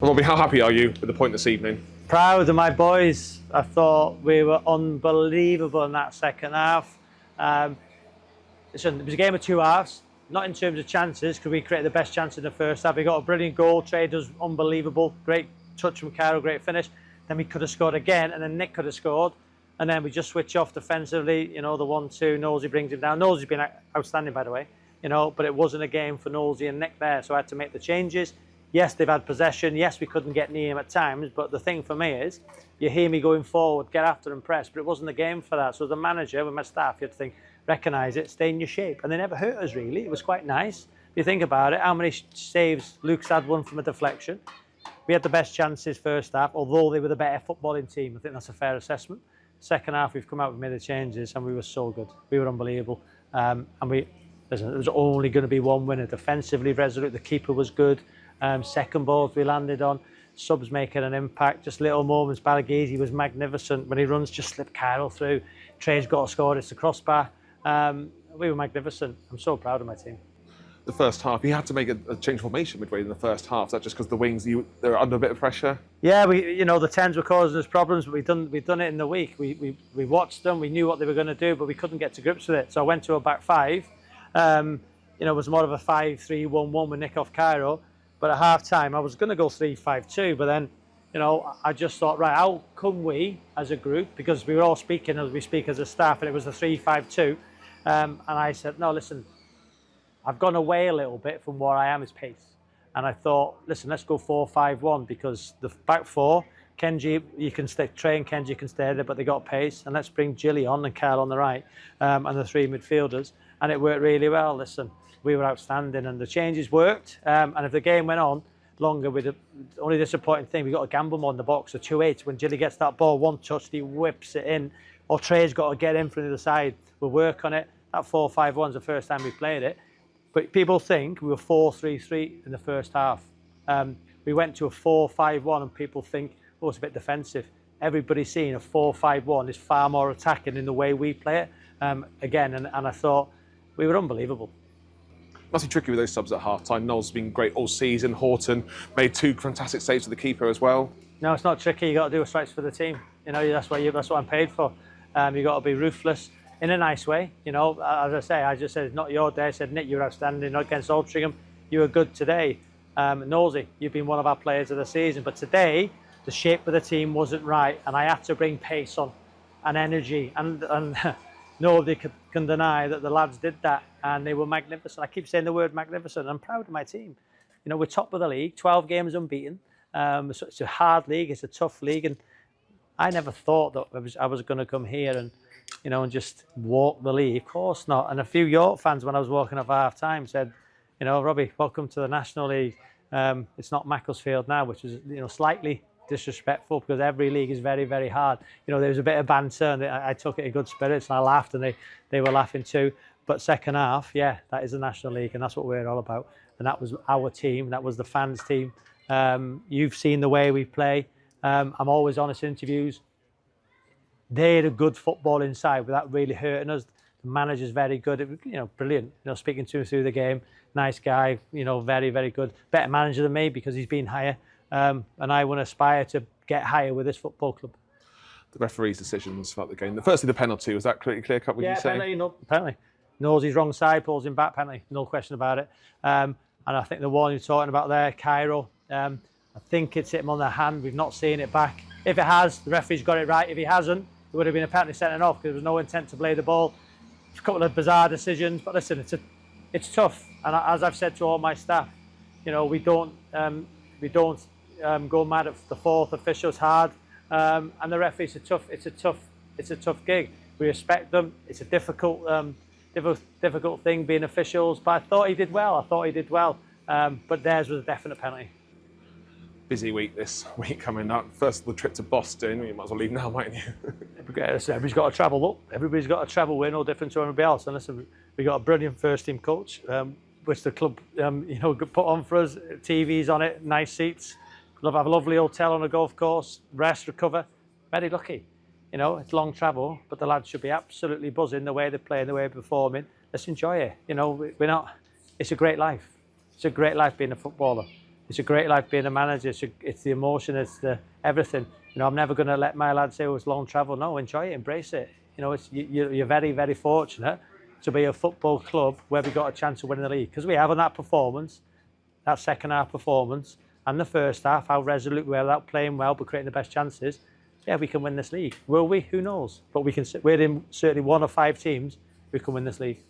Robbie, how happy are you with the point this evening? Proud of my boys. I thought we were unbelievable in that second half. Listen, it was a game of two halves, not in terms of chances, because we created the best chance in the first half. We got a brilliant goal, Trade was unbelievable, great touch from Cairo, great finish. Then we could have scored again, and then Nick could have scored. And then we just switch off defensively, the 1-2, Nosey brings him down. Nosey's been outstanding, by the way, but it wasn't a game for Nosey and Nick there, so I had to make the changes. Yes, they've had possession. Yes, we couldn't get near him at times, but the thing for me is, you hear me going forward, get after and press, but it wasn't the game for that. So as a manager, with my staff, you have to think, recognise it, stay in your shape. And they never hurt us, really. It was quite nice. If you think about it, how many saves? Luke's had one from a deflection. We had the best chances first half, although they were the better footballing team. I think that's a fair assessment. Second half, we've come out, we've made the changes, and we were so good. We were unbelievable. Listen, there was only going to be one winner. Defensively resolute, the keeper was good. Second balls we landed on, subs making an impact, just little moments. Balaghese was magnificent. When he runs, just slip Cairo through. Trey's got a score, it's the crossbar. We were magnificent. I'm so proud of my team. The first half, you had to make a change of formation midway in the first half. Is that just because the wings, they were under a bit of pressure? Yeah, the 10s were causing us problems, but we've done it in the week. We watched them, we knew what they were going to do, but we couldn't get to grips with it. So I went to a back five. It was more of a 5-3-1-1 with Nick off Cairo. But at half time, I was going to go 3-5-2, but then, I just thought, right, how come we, as a group, because we were all speaking as we speak as a staff, and it was a 3-5-2, and I said, no, listen, I've gone away a little bit from where I am as pace. And I thought, listen, let's go 4-5-1, because the back four, Kenji, you can stay, Trey and Kenji can stay there, but they got pace, and let's bring Gilly on and Carl on the right, and the three midfielders, and it worked really well. Listen, we were outstanding, and the changes worked. And if the game went on longer, with the only disappointing thing, we got a gamble on the box, a 2-8. When Gilly gets that ball, one touch, he whips it in, or Trey's got to get in from the other side. We'll work on it. That 4-5-1's the first time we played it. But people think we were 4-3-3 in the first half. We went to a 4-5-1, and people think, oh, it's a bit defensive. Everybody's seen a 4-5-1 is far more attacking in the way we play it. Again, and I thought we were unbelievable. Must be tricky with those subs at half-time. Noel's been great all season. Horton made 2 fantastic saves to the keeper as well. No, it's not tricky. You got to do what's right for the team. That's what I'm paid for. You got to be ruthless in a nice way. As I say, I just said it's not your day. I said, Nick, you're outstanding against Altrincham. You were good today. Nosey, you've been one of our players of the season. But today, the shape of the team wasn't right, and I had to bring pace on and energy. And nobody can deny that the lads did that, and they were magnificent. I keep saying the word magnificent. I'm proud of my team. We're top of the league, 12 games unbeaten. So it's a hard league, it's a tough league, and I never thought that I was going to come here and, and just walk the league. Of course not. And a few York fans, when I was walking up at half time, said, Robbie, welcome to the National League. It's not Macclesfield now, which is, slightly disrespectful, because every league is very, very hard. There was a bit of banter, and I took it in good spirits, and I laughed, and they were laughing too. But second half, yeah, that is the National League, and that's what we're all about. And that was our team, that was the fans' team. You've seen the way we play. I'm always honest in interviews. They had a good football inside without really hurting us. The manager's very good. It was, brilliant. Speaking to him through the game, nice guy. Very, very good. Better manager than me, because he's been higher. And I want to aspire to get higher with this football club. The referee's decisions throughout the game. Firstly, the penalty, was that clear cut, would you say? Yeah, penalty. Knows he's wrong side, pulls him back, penalty. No question about it. And I think the one you're talking about there, Cairo, I think it's hit him on the hand. We've not seen it back. If it has, the referee's got it right. If he hasn't, it would have been a penalty sent off, because there was no intent to play the ball. A couple of bizarre decisions, but listen, it's tough. And as I've said to all my staff, we don't go mad at the fourth official. It's hard, and the referees it's a tough gig. We respect them. It's a difficult thing being officials, but I thought he did well. But theirs was a definite penalty. Busy week this week coming up. First, the trip to Boston. You might as well leave now, mightn't you? Everybody's got to travel. Look, everybody's got to travel. We're no different to everybody else. And listen, we got a brilliant first team coach, which the club, put on for us. TVs on it, nice seats. Have a lovely hotel on a golf course. Rest, recover. Very lucky. It's long travel, but the lads should be absolutely buzzing the way they play and the way they're performing. Let's enjoy it. We're not. It's a great life. It's a great life being a footballer. It's a great life being a manager. It's the emotion, it's the everything. You know, I'm never going to let my lads say it was long travel. No, enjoy it, embrace it. You know, you're very, very fortunate to be a football club where we got a chance of winning the league, because we have on that performance, that second half performance, and the first half, how resolute we were, without playing well but creating the best chances. Yeah, we can win this league. Will we? Who knows? But we can. We're in certainly one of 5 teams who can win this league.